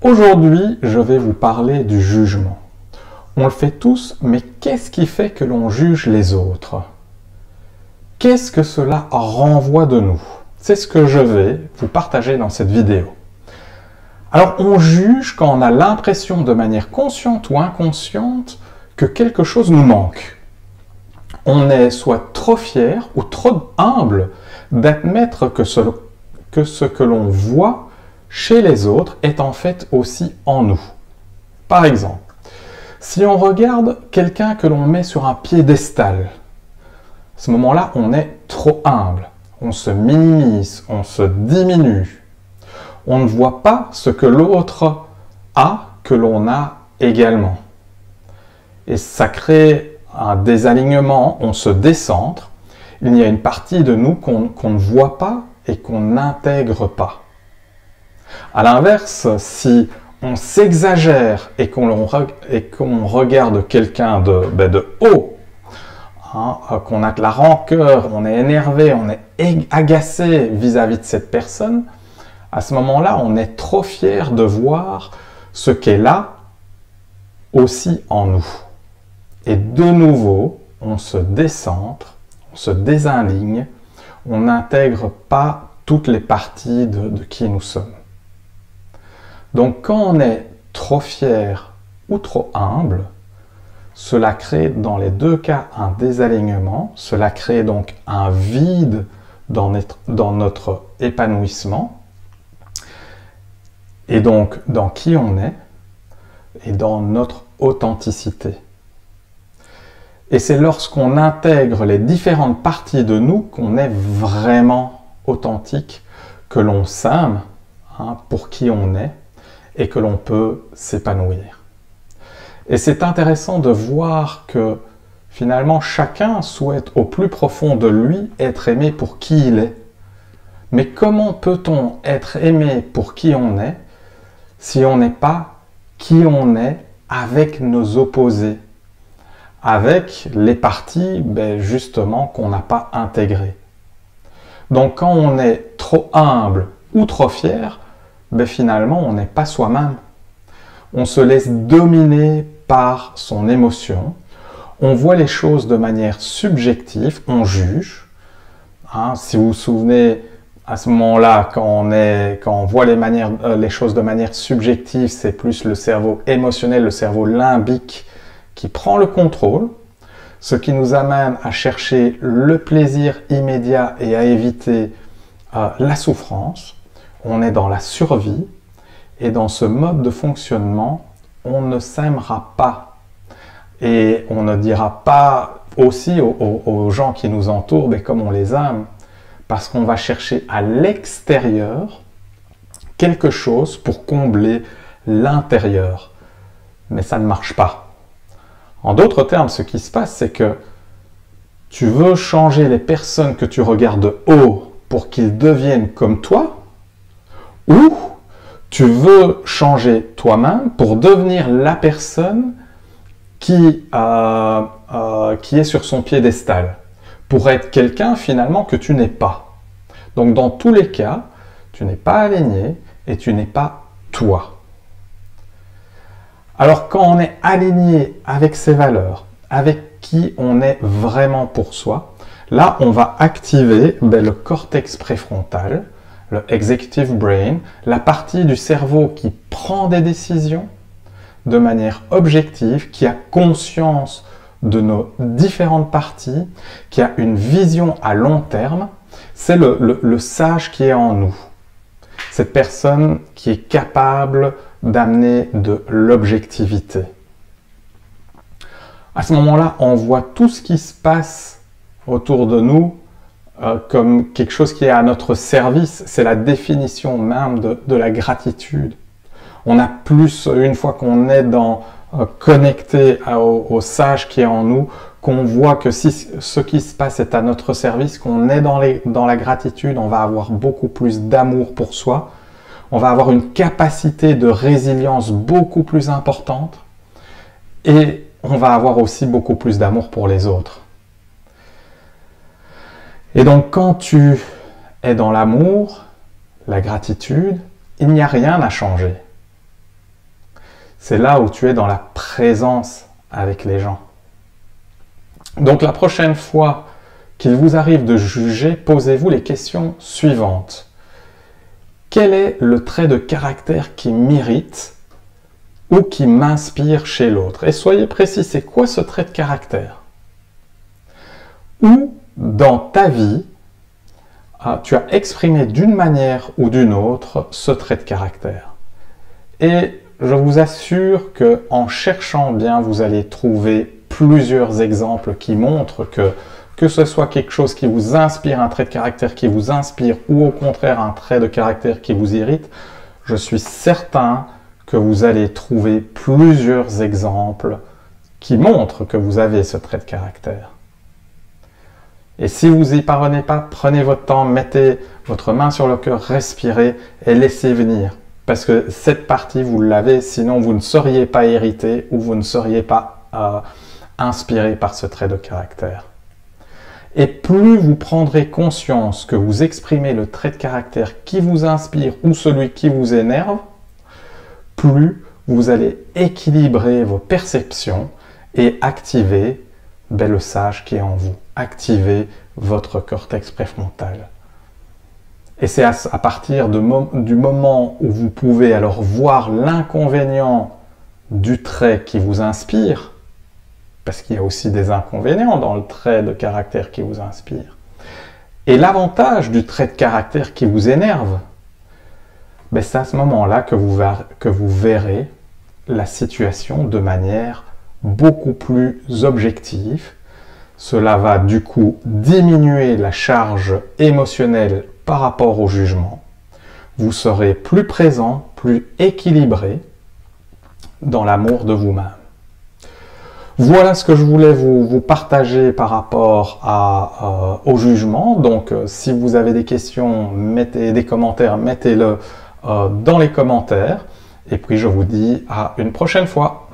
Aujourd'hui, je vais vous parler du jugement. On le fait tous, mais qu'est-ce qui fait que l'on juge les autres? Qu'est-ce que cela renvoie de nous? C'est ce que je vais vous partager dans cette vidéo. Alors, on juge quand on a l'impression de manière consciente ou inconsciente que quelque chose nous manque. On est soit trop fier ou trop humble d'admettre que ce que l'on voit chez les autres est en fait aussi en nous. Par exemple, si on regarde quelqu'un que l'on met sur un piédestal, à ce moment-là, on est trop humble, on se minimise, on se diminue. On ne voit pas ce que l'autre a, que l'on a également. Et ça crée un désalignement, on se décentre. Il y a une partie de nous qu'on ne voit pas et qu'on n'intègre pas. A l'inverse, si on s'exagère et qu'on regarde quelqu'un de haut, qu'on a de la rancœur, on est énervé, on est agacé vis-à-vis de cette personne, à ce moment-là, on est trop fier de voir ce qu'est là aussi en nous. Et de nouveau, on se décentre, on se désaligne, on n'intègre pas toutes les parties de qui nous sommes. Donc quand on est trop fier ou trop humble, cela crée dans les deux cas un désalignement, cela crée donc un vide dans notre épanouissement, et donc dans qui on est et dans notre authenticité. Et c'est lorsqu'on intègre les différentes parties de nous qu'on est vraiment authentique, que l'on s'aime pour qui on est et que l'on peut s'épanouir. Et c'est intéressant de voir que finalement chacun souhaite au plus profond de lui être aimé pour qui il est. Mais comment peut-on être aimé pour qui on est si on n'est pas qui on est avec nos opposés, avec les parties justement qu'on n'a pas intégrées? Donc quand on est trop humble ou trop fier, finalement on n'est pas soi-même. On se laisse dominer par son émotion, on voit les choses de manière subjective, on juge. Si vous vous souvenez, à ce moment-là, quand on voit les choses de manière subjective, c'est plus le cerveau émotionnel, le cerveau limbique qui prend le contrôle, ce qui nous amène à chercher le plaisir immédiat et à éviter la souffrance. On est dans la survie et dans ce mode de fonctionnement, on ne s'aimera pas. Et on ne dira pas aussi aux gens qui nous entourent comme on les aime, parce qu'on va chercher à l'extérieur quelque chose pour combler l'intérieur. Mais ça ne marche pas. En d'autres termes, ce qui se passe, c'est que tu veux changer les personnes que tu regardes de haut pour qu'ils deviennent comme toi, ou tu veux changer toi-même pour devenir la personne qui est sur son piédestal, pour être quelqu'un finalement que tu n'es pas. Donc dans tous les cas, tu n'es pas aligné et tu n'es pas toi. Alors quand on est aligné avec ses valeurs, avec qui on est vraiment pour soi, là on va activer le cortex préfrontal, le executive brain, la partie du cerveau qui prend des décisions de manière objective, qui a conscience de nos différentes parties, qui a une vision à long terme. C'est le sage qui est en nous. Cette personne qui est capable d'amener de l'objectivité. À ce moment-là, on voit tout ce qui se passe autour de nous comme quelque chose qui est à notre service. C'est la définition même de la gratitude. On a plus, une fois qu'on est connecté au sage qui est en nous, qu'on voit que si ce qui se passe est à notre service, qu'on est dans la gratitude, on va avoir beaucoup plus d'amour pour soi, on va avoir une capacité de résilience beaucoup plus importante et on va avoir aussi beaucoup plus d'amour pour les autres. Et donc quand tu es dans l'amour, la gratitude, il n'y a rien à changer. C'est là où tu es dans la présence avec les gens. Donc la prochaine fois qu'il vous arrive de juger, posez-vous les questions suivantes. Quel est le trait de caractère qui m'irrite ou qui m'inspire chez l'autre? Et soyez précis, c'est quoi ce trait de caractère? Ou dans ta vie, tu as exprimé d'une manière ou d'une autre ce trait de caractère. Et je vous assure qu'en cherchant bien, vous allez trouver plusieurs exemples qui montrent que ce soit quelque chose qui vous inspire, un trait de caractère qui vous inspire, ou au contraire un trait de caractère qui vous irrite, je suis certain que vous allez trouver plusieurs exemples qui montrent que vous avez ce trait de caractère. Et si vous n'y parvenez pas, prenez votre temps, mettez votre main sur le cœur, respirez et laissez venir. Parce que cette partie, vous l'avez, sinon vous ne seriez pas irrité ou vous ne seriez pas inspiré par ce trait de caractère. Et plus vous prendrez conscience que vous exprimez le trait de caractère qui vous inspire ou celui qui vous énerve, plus vous allez équilibrer vos perceptions et activer le sage qui est en vous. Activer votre cortex préfrontal. Et c'est à partir du moment où vous pouvez alors voir l'inconvénient du trait qui vous inspire, parce qu'il y a aussi des inconvénients dans le trait de caractère qui vous inspire, et l'avantage du trait de caractère qui vous énerve, c'est à ce moment-là que vous verrez la situation de manière beaucoup plus objective. Cela va du coup diminuer la charge émotionnelle par rapport au jugement. Vous serez plus présent, plus équilibré dans l'amour de vous-même. Voilà ce que je voulais vous partager par rapport au jugement. Donc si vous avez des questions, mettez des commentaires, mettez-le dans les commentaires. Et puis je vous dis à une prochaine fois.